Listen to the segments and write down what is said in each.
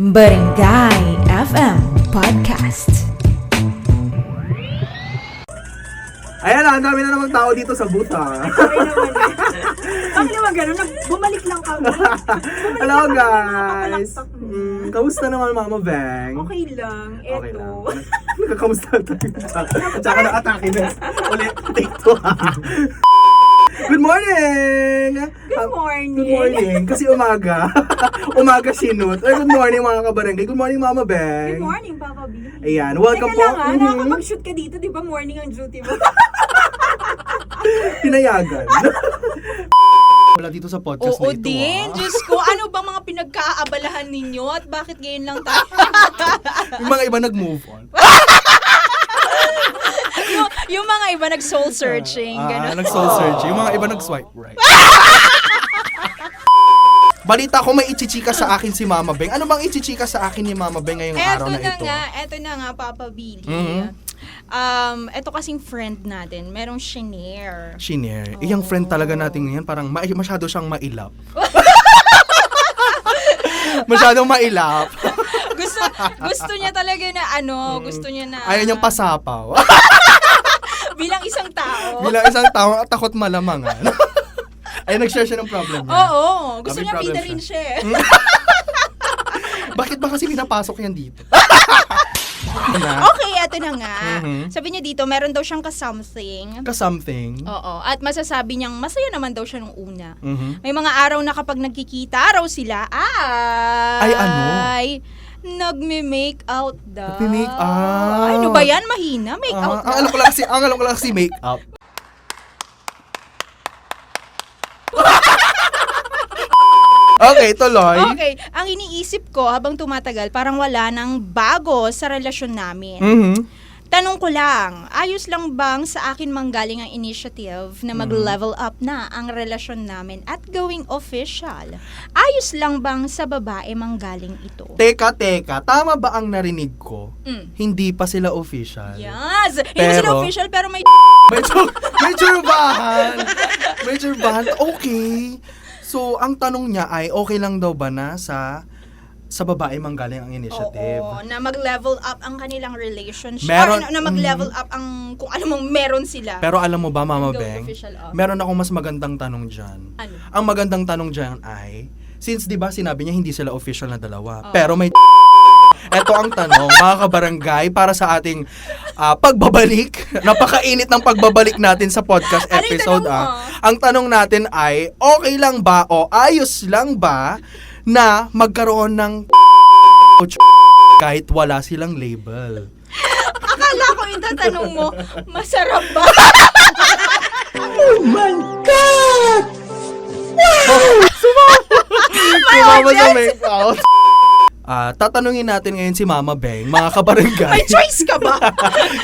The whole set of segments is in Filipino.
Barangay FM Podcast. Ayan na, ang dami na namang tao dito sa booth ha. Bakit naman gano'n? Bumalik lang kami. Hello guys! Kamusta naman Mama Beng? Okay lang. Okay Eto. lang. Kamusta tayo? At saka na-atake na. Ulit, take two ha. Good morning! Good morning. Good morning. Kasi umaga. Umaga sinut. Good morning mga kabarangay. Good morning Mama Beng. Good morning, Papa B. Ayan, welcome Teka po. lang ha, nakakapag-shoot ka dito, di ba morning ang duty mo? Pinayagan. Wala dito sa podcast Oo na ito din, ha. Diyos ko, ano bang mga pinagkaabalahan ninyo at bakit ngayon lang tayo? Yung mga iba nag-move on. yung mga iba nag-soul searching, gano'n. Nag-soul search. Yung mga iba nag-swipe right. Balita ko may ichichika sa akin si Mama Beng. Ano bang ichichika sa akin ni Mama Beng ngayong araw na ito? Eto na nga, Papa Billy. Mhm. Eto kasing friend natin, merong shinare. Shinare. Yung friend talaga natin ngayon, parang masyado siyang mailap. Masyadong mailap. gusto niya talaga na gusto niya na... Ayaw niyang pasapaw. bilang isang tao. Bilang isang tao, takot malamangan. Ay, nag-share siya ng problem niya. Oo, gusto May niya problem bida rin siya. Bakit ba kasi pinapasok yan dito? Okay, eto na nga. Sabi niya dito, meron daw siyang ka-something. Ka-something. Oo, at masasabi niyang masaya naman daw siya nung una. Mhm. May mga araw na kapag nagkikita raw sila, Ay, ano? nagme-make out daw. Nagme-make out. Ay, ano ba yan? Mahina? Make out Ang alam ko lang kasi make up. Okay, tuloy. Okay, ang iniisip ko habang tumatagal, parang wala nang bago sa relasyon namin. Mhm. Tanong ko lang, ayos lang bang sa akin manggaling ang initiative na mag-level up na ang relasyon namin at going official? Ayos lang bang sa babae manggaling ito? Teka, tama ba ang narinig ko? Mm. Hindi pa sila official. Yes! Hindi Pero- sila official pero may May tsurbahan. May tsurbahan. Okay. So, ang tanong niya ay, okay lang daw ba na sa babae manggaling ang initiative? Oo, na mag-level up ang kanilang relationship. Meron- Or na mag-level up ang kung ano mang meron sila. Pero alam mo ba, Mama Go Beng, official up. meron akong mas magandang tanong dyan. Ano? Ang magandang tanong dyan ay, since di ba sinabi niya hindi sila official na dalawa, Oo. pero may eto ang tanong, mga kabarangay, para sa ating pagbabalik, napakainit ng pagbabalik natin sa podcast Ano yung episode. tanong mo? Ang tanong natin ay, okay lang ba o ayos lang ba na magkaroon ng kahit wala silang label? Akala ko yung tatanong mo, masarap ba? Sumama sa make out. Tatanungin natin ngayon si Mama Beng, mga kabarangay. May choice ka ba?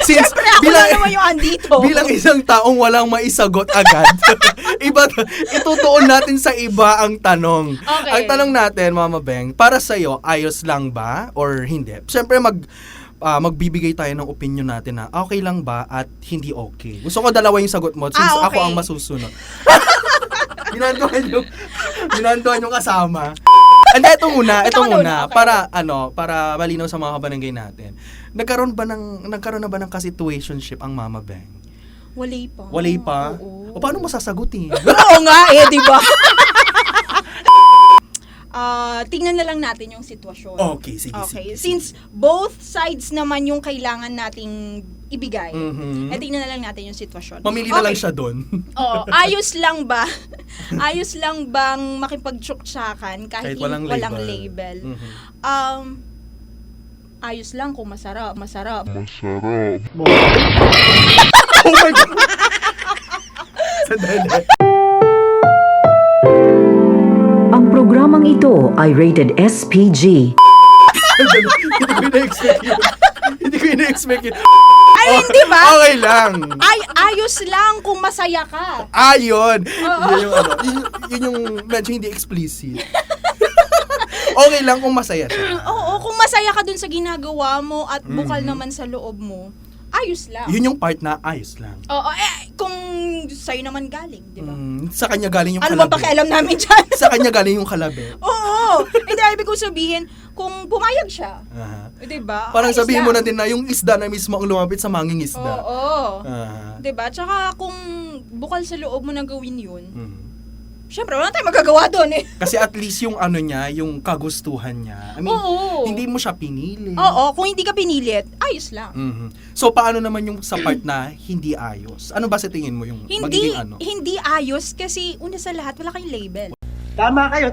Since Siyempre ako na naman yung andito. bilang isang taong walang maisagot agad, itutuon natin sa iba ang tanong. Okay. Ang tanong natin, Mama Beng, para sa'yo, ayos lang ba or hindi? Siyempre, magbibigay tayo ng opinion natin na okay lang ba at hindi okay. Gusto ko dalawa yung sagot mo since Okay. ako ang masusunod. Binantuan yung kasama. And ito muna, Ikaw muna, okay. para malinaw sa mga kabarangay natin. Nagkaroon na ba ng ka-situationship ang Mama Beng? Walay pa. Walay pa? Oo. O paano mo sasagutin? Oo nga di ba? Tingnan na lang natin yung sitwasyon. Okay, sige. Since both sides naman yung kailangan nating ibigay, Mhm. tingnan na lang natin yung sitwasyon. Mamili na lang siya doon. Oo, ayos lang ba? Ayos lang bang makipagtsuktsakan kahit walang label? Mhm. Ayos lang kung masarap. Oh my God! Sandali. Ang programang ito ay rated SPG. Hindi ko ina-expect yun. Ay, hindi ba? Okay lang. Ayos lang kung masaya ka. Yun. Yun yung medyo hindi explicit. Okay lang kung masaya siya. Oo, kung masaya ka dun sa ginagawa mo at bukal naman sa loob mo, ayos lang. Yun yung part na ayos lang. Oo, kung sa'yo naman galing, di ba? Sa kanya galing yung Ano ba kalabi. pakialam namin dyan? Sa kanya galing yung kalabi. Oo! Hindi, ibig ko sabihin, kung pumayag siya, Aha. di ba? Parang ayos sabihin mo na lang. din na yung isda na mismo ang lumapit sa manging isda. Oo. Aha. Di ba? Tsaka kung bukal sa loob mo na gawin yun, Mhm. syempre, wala tayong magagawa doon eh. Kasi at least yung ano niya, yung kagustuhan niya. I mean, Oo. hindi mo siya pinili. Oo, kung hindi ka pinilit, ayos lang. Mhm. So, paano naman yung sa part na hindi ayos? Ano ba sa tingin mo yung magiging ano? Hindi ayos kasi una sa lahat, wala kayong label. Tama kayo.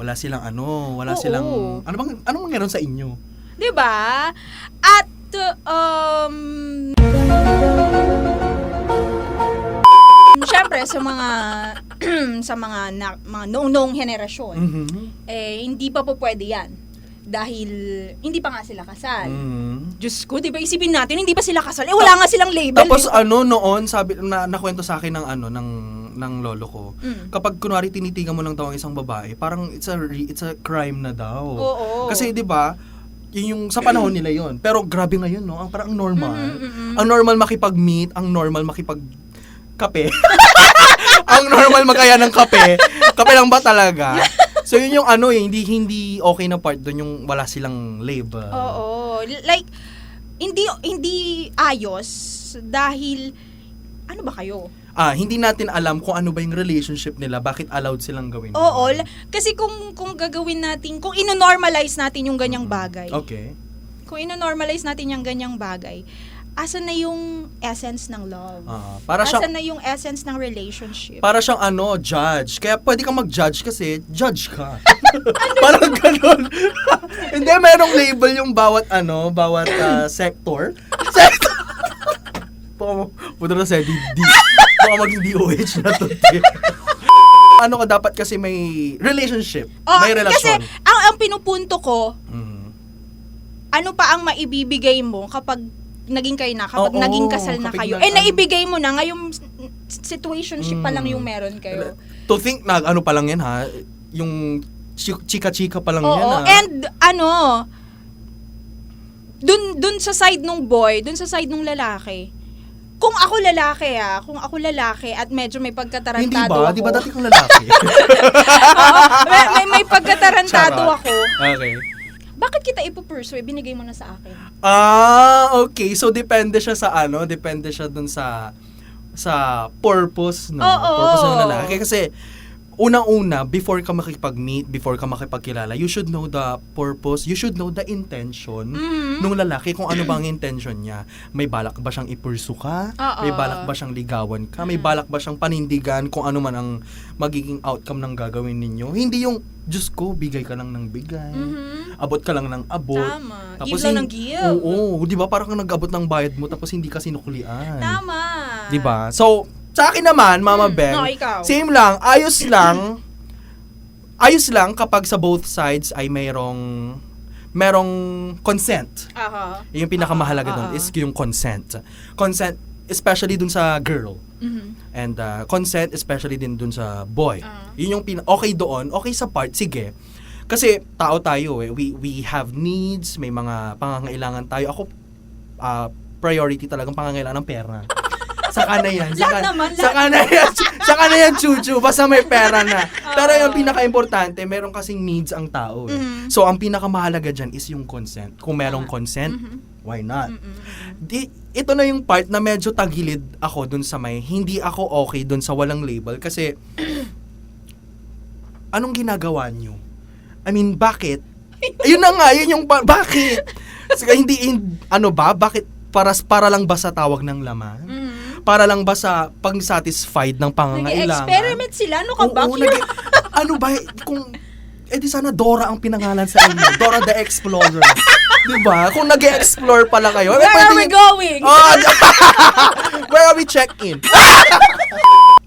Wala silang ano, wala Oo. silang... Anong meron sa inyo? 'Di ba? At syempre sa mga mga noong henerasyon, Mhm. hindi pa po pwede 'yan. Dahil hindi pa nga sila kasal. Mhm. Diyos ko, 'di ba isipin natin, hindi pa sila kasal. Wala nga silang label. Tapos noon, sabi nakwento sa akin ng lolo ko. Kapag kunwari tinitigan mo lang daw ang isang babae, parang it's a crime na daw. Oo. Kasi 'di ba, yun yung sa panahon nila yon. Pero grabe ngayon, no? Parang ang normal. Mm-mm. Ang normal makipag-meet, ang normal makipag-kape. Ang normal magkaya ng kape. Kape lang ba talaga? So yun yung hindi okay na part doon yung wala silang label. Oo. Like, hindi ayos dahil, ano ba kayo? Hindi natin alam kung ano ba yung relationship nila, bakit allowed silang gawin. Oo. Kasi kung gagawin natin, kung ino-normalize natin yung ganyang bagay, Okay. kung ino-normalize natin yung ganyang bagay, asan na yung essence ng love? Para siyang Asan na yung essence ng relationship? para siyang judge. Kaya pwede kang mag-judge kasi judge ka. Parang ganun. Hindi, merong label yung bawat sector. Sector. Punta na sa DD. Baka maging DOH na to. Ano ka dapat kasi may relationship. May relasyon. Kasi ang pinupunto ko, Mhm. ano pa ang maibibigay mo kapag naging kayo na, kapag Oo, naging kasal na kapag kayo. Naibigay mo na, ngayong situationship pa lang yung meron kayo. To think na pa lang yan ha, yung chika-chika pa lang yan Oo, ha. and dun sa side nung boy, dun sa side nung lalaki, kung ako lalaki at medyo may pagkatarantado Hindi ba? ako. Di ba dati kang lalaki? Oo, may pagkatarantado Charot. ako. Okay. Bakit kita ipupursue? Binigay mo na sa akin. Okay. So, depende siya sa depende siya dun sa purpose, no? Oo. Purpose ng lalaki. Kasi, unang-una, before ka makipag-meet, before ka makipagkilala, you should know the purpose, you should know the intention nung lalaki, kung ano ba ang intention niya. May balak ba siyang ipursu ka? Oo. May balak ba siyang ligawan ka? May balak ba siyang panindigan kung ano man ang magiging outcome ng gagawin ninyo? Hindi yung, Diyos ko, bigay ka lang ng bigay. Abot ka lang ng abot. Tama. Give lang ng give. Oo, di ba? Parang kang nag-abot ng bayad mo tapos hindi ka sinuklian. Tama. Di ba? So, sa akin naman, Mama Beng, no, ikaw. same lang, ayos lang kapag sa both sides ay merong consent. Aha. Yung pinakamahalaga doon is yung consent. Consent, especially dun sa girl. And consent, especially din dun sa boy. Yun yung okay doon, okay sa part, sige. Kasi tao tayo eh, we have needs, may mga pangangailangan tayo. Ako, priority talagang pangangailangan ng pera. Saka na yan. Lahat naman, Saka na yan, chuchu. Basta may pera na. Pero yung pinaka-importante, meron kasing needs ang tao. Eh. So, ang pinakamahalaga dyan is yung consent. Kung merong consent, why not? Ito na yung part na medyo tagilid ako dun sa hindi ako okay dun sa walang label. Kasi, anong ginagawa nyo? I mean, bakit? Ayun na nga, yun yung bakit? Saka bakit? Para lang ba sa tawag ng laman? Para lang ba sa pang-satisfied ng pangangailangan? Nag-experiment sila, ano ka ba? Ano ba, di sana Dora ang pinangalan sa inyo. Dora the Explorer. Diba? Kung nag-explore pala kayo. Where are we going? Where are we check-in?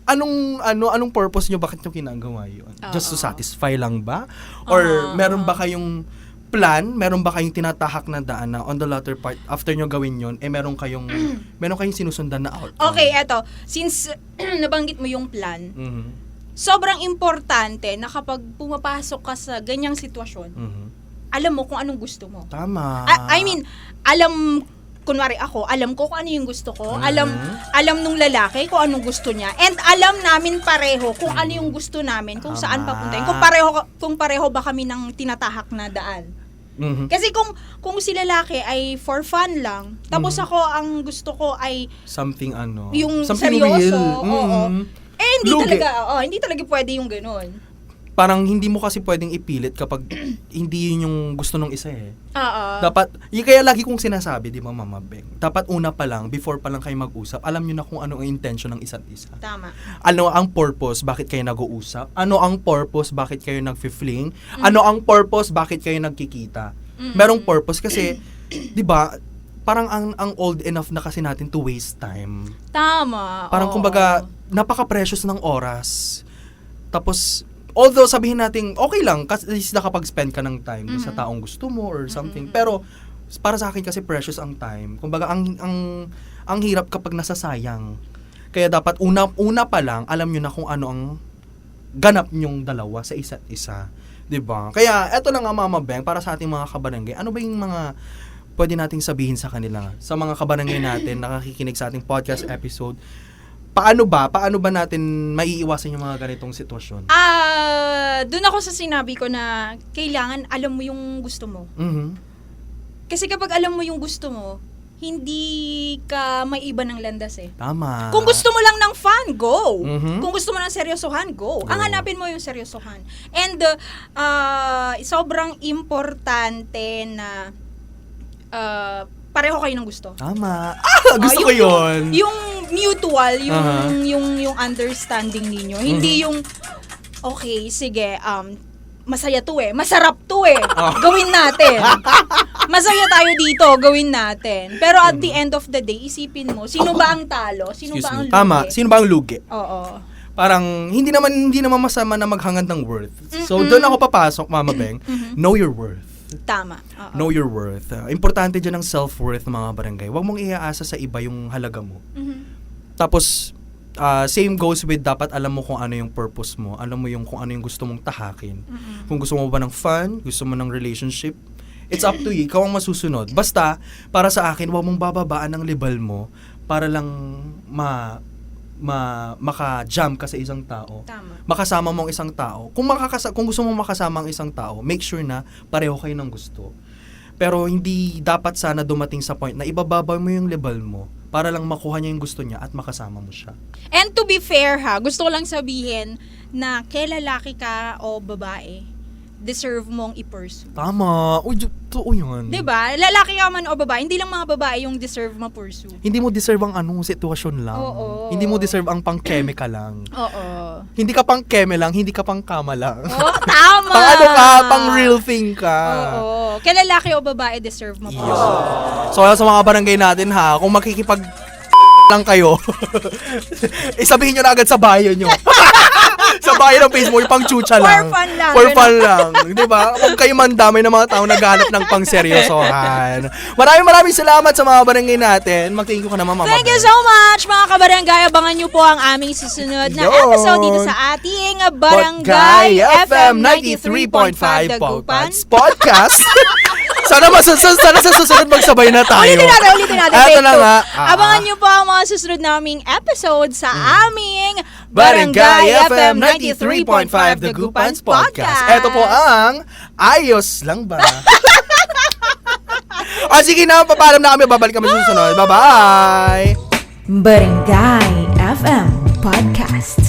Anong purpose nyo? Bakit nyo ginagawa yun? Just to satisfy lang ba? Or meron ba kayong plan? Meron ba kayong tinatahak na daan na on the latter part, after nyo gawin yun, meron kayong sinusundan na outcome? Okay, eto. Since nabanggit mo yung plan, Mhm. sobrang importante na kapag pumapasok ka sa ganyang sitwasyon, Mhm. alam mo kung anong gusto mo. Tama. I mean, alam kunwari ako, alam ko kung ano yung gusto ko, alam nung lalaki kung anong gusto niya, and alam namin pareho kung ano yung gusto namin, kung saan papuntahin, kung pareho ba kami ng tinatahak na daan. Kasi kung si lalaki ay for fun lang, tapos ako ang gusto ko ay something yung something seryoso, real. oo. Hindi Lugi. hindi talaga pwede yung ganun. Parang hindi mo kasi pwedeng ipilit kapag hindi yun yung gusto nung isa eh. Dapat, kaya lagi kong sinasabi, di ba Mama Beng, dapat una pa lang, before pa lang kayo mag-usap, alam nyo na kung ano ang intention ng isa't isa. Tama. Ano ang purpose, bakit kayo nag-uusap? Ano ang purpose, bakit kayo nag-fling? Ano ang purpose, bakit kayo nagkikita? Merong purpose kasi, di ba, parang ang old enough na kasi natin to waste time. Tama. Parang kumbaga, napaka-precious ng oras. Tapos, although sabihin natin, okay lang, kasi nakapag-spend ka ng time sa taong gusto mo or something. Pero, para sa akin kasi precious ang time. Kumbaga, ang hirap kapag nasasayang. Kaya dapat una pa lang, alam nyo na kung ano ang ganap nyong dalawa sa isa't isa. 'Di ba? Kaya, eto lang nga Mama Beng, para sa ating mga kabarangay, ano ba yung mga pwede nating sabihin sa kanila? Sa mga kabarangay natin, nakakikinig sa ating podcast episode, paano ba natin maiiwasan yung mga ganitong sitwasyon? Doon ako sa sinabi ko na kailangan alam mo yung gusto mo. Kasi kapag alam mo yung gusto mo, hindi ka may iba ng landas eh. Tama. Kung gusto mo lang ng fun, go. Kung gusto mo ng seryosohan, go. Ang hanapin mo yung seryosohan. And sobrang importante na pareho kayo ng gusto. Tama. Gusto ko yun. Yung mutual, yung understanding ninyo. Hindi yung, okay, sige, masaya to eh. Masarap to eh. Gawin natin. Masaya tayo dito, gawin natin. Pero at the end of the day, isipin mo, sino ba ang talo? Sino ba ang lugi? Tama. Sino ba ang lugi? Oo. Parang, hindi naman masama na maghangad ng worth. So, doon ako papasok, Mama Beng. Know your worth. Tama. Oo. Know your worth. Importante dyan ang self-worth, mga barangay. Huwag mong iaasa sa iba yung halaga mo. Tapos, same goes with dapat alam mo kung ano yung purpose mo. Alam mo yung kung ano yung gusto mong tahakin. Kung gusto mo ba ng fun, gusto mo ng relationship, it's up to you. Ikaw ang masusunod. Basta, para sa akin, huwag mong bababaan ng level mo para lang maka-jam ka sa isang tao. Tama. Makasama mo ang isang tao. Kung gusto mong makasama ang isang tao, make sure na pareho kayo ng gusto. Pero hindi dapat sana dumating sa point na ibababa mo yung level mo para lang makuha niya yung gusto niya at makasama mo siya. And to be fair gusto ko lang sabihin na kay lalaki ka o babae, deserve mong i-pursue. Tama. Uy, totoo yun. Diba? Lalaki ka man o babae, hindi lang mga babae yung deserve ma-pursue. Hindi mo deserve ang sitwasyon lang. Oo. Hindi mo deserve ang pang-keme ka lang. Oo. Hindi ka pang-keme lang, hindi ka pang-kama lang. Oh, tama! Pang-real thing ka. Oo. Kay lalaki o babae, deserve ma-pursue. Yeah. So, sa mga barangay natin kung makikipag lang kayo, isabihin nyo na agad sa bio nyo. Sa bio ng Facebook, yung pang-chucha lang. For fun lang. For fun lang. Diba? Huwag kayo mandamay ng mga tao naghahanap ng pang-seryosohan. Maraming salamat sa mga barangay natin. Mag-thank you ka naman, Mama Thank you Beng. so much, mga kabarangay. Abangan nyo po ang aming susunod na Yun. episode dito sa ating Barangay FM 93.5 Dagupan Podcast. Sana sa susunod magsabay na tayo. Ulitin natin. Eto Take na two. nga. Abangan nyo po ang mga susunod naming episode sa aming Barangay FM 93.5 Dagupans Podcast. Ito po ang Ayos Lang Ba? O sige na, papaalam na kami. Babalik kami sa susunod. Bye-bye! Barangay FM Podcast.